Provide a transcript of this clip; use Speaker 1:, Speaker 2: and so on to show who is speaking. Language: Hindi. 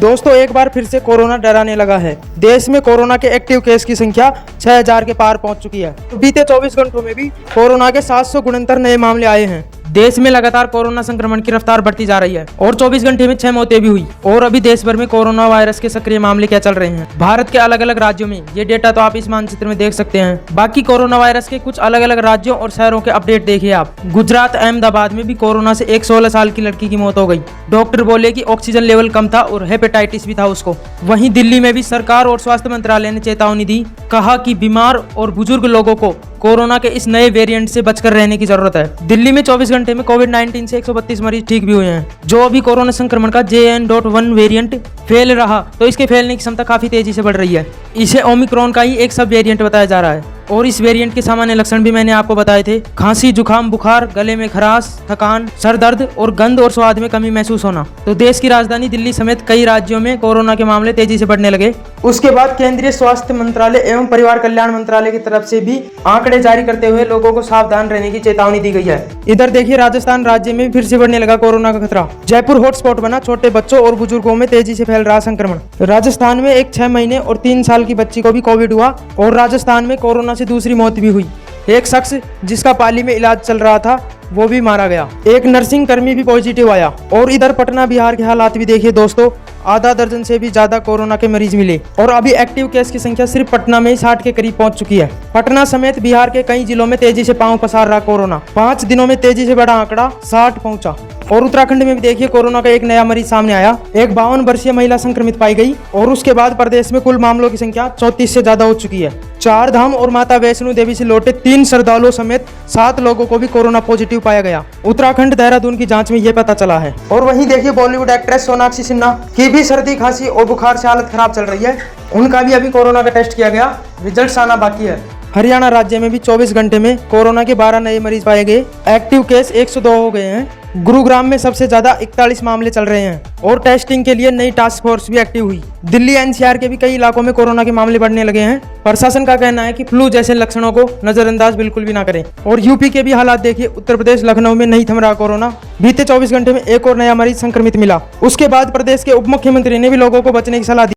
Speaker 1: दोस्तों एक बार फिर से कोरोना डराने लगा है। देश में कोरोना के एक्टिव केस की संख्या 6000 के पार पहुंच चुकी है। तो बीते 24 घंटों में भी कोरोना के 769 नए मामले आए हैं। देश में लगातार कोरोना संक्रमण की रफ्तार बढ़ती जा रही है और 24 घंटे में 6 मौतें भी हुई। और अभी देश भर में कोरोना वायरस के सक्रिय मामले क्या चल रहे हैं भारत के अलग अलग राज्यों में, ये डेटा तो आप इस मानचित्र में देख सकते हैं। बाकी कोरोना वायरस के कुछ अलग अलग राज्यों और शहरों के अपडेट देखिए आप। गुजरात अहमदाबाद में भी कोरोना से एक 16 साल की लड़की की मौत हो गई। डॉक्टर बोले कि ऑक्सीजन लेवल कम था और हेपेटाइटिस भी था उसको। वहीं दिल्ली में भी सरकार और स्वास्थ्य मंत्रालय ने चेतावनी दी, कहा कि बीमार और बुजुर्ग लोगों को कोरोना के इस नए वेरिएंट से बचकर रहने की जरूरत है। दिल्ली में 24 घंटे में कोविड-19 से 132 मरीज ठीक भी हुए हैं। जो अभी कोरोना संक्रमण का JN.1 वेरिएंट फैल रहा तो इसके फैलने की क्षमता काफी तेजी से बढ़ रही है। इसे ओमिक्रॉन का ही एक सब वेरिएंट बताया जा रहा है। और इस वेरिएंट के सामान्य लक्षण भी मैंने आपको बताए थे, खांसी, जुकाम, बुखार, गले में खराश, थकान, सर दर्द और गंध और स्वाद में कमी महसूस होना। तो देश की राजधानी दिल्ली समेत कई राज्यों में कोरोना के मामले तेजी से बढ़ने लगे। उसके बाद केंद्रीय स्वास्थ्य मंत्रालय एवं परिवार कल्याण मंत्रालय की तरफ से भी आंकड़े जारी करते हुए लोगों को सावधान रहने की चेतावनी दी गई है। इधर देखिए राजस्थान राज्य में फिर से बढ़ने लगा कोरोना का खतरा। जयपुर हॉटस्पॉट बना, छोटे बच्चों और बुजुर्गों में तेजी से फैल रहा संक्रमण। राजस्थान में एक 6 महीने और 3 साल की बच्ची को भी कोविड हुआ और राजस्थान में कोरोना से दूसरी मौत भी हुई। एक शख्स जिसका पाली में इलाज चल रहा था वो भी मारा गया। एक नर्सिंग कर्मी भी पॉजिटिव आया। और इधर पटना बिहार के हालात भी देखिए दोस्तों, आधा दर्जन से भी ज्यादा कोरोना के मरीज मिले और अभी एक्टिव केस की संख्या सिर्फ पटना में ही 60 के करीब पहुंच चुकी है। पटना समेत बिहार के कई जिलों में तेजी से पांव पसार रहा कोरोना। 5 दिनों में तेजी से बढ़ा आंकड़ा 60 पहुंचा। और उत्तराखंड में भी देखिए कोरोना का एक नया मरीज सामने आया। एक 52 वर्षीय महिला संक्रमित पाई गई और उसके बाद प्रदेश में कुल मामलों की संख्या 34 से ज्यादा हो चुकी है। 4 धाम और माता वैष्णो देवी से लौटे 3 श्रद्धालुओं समेत 7 लोगों को भी कोरोना पॉजिटिव पाया गया। उत्तराखंड देहरादून की जांच में ये पता चला है। और वहीं देखिए बॉलीवुड एक्ट्रेस सोनाक्षी सिन्हा की भी सर्दी, खांसी और बुखार से हालत खराब चल रही है। उनका भी अभी कोरोना का टेस्ट किया गया, रिजल्ट आना बाकी है। हरियाणा राज्य में भी 24 घंटे में कोरोना के 12 नए मरीज पाए गए। एक्टिव केस 102 हो गए हैं। गुरुग्राम में सबसे ज्यादा 41 मामले चल रहे हैं और टेस्टिंग के लिए नई टास्क फोर्स भी एक्टिव हुई। दिल्ली NCR के भी कई इलाकों में कोरोना के मामले बढ़ने लगे हैं। प्रशासन का कहना है कि फ्लू जैसे लक्षणों को नजरअंदाज बिल्कुल भी ना करें। और यूपी के भी हालात देखिए, उत्तर प्रदेश लखनऊ में नहीं थम रहा कोरोना। बीते 24 घंटे में एक और नया मरीज संक्रमित मिला। उसके बाद प्रदेश के उप मुख्यमंत्री ने भी लोगों को बचने की सलाह दी।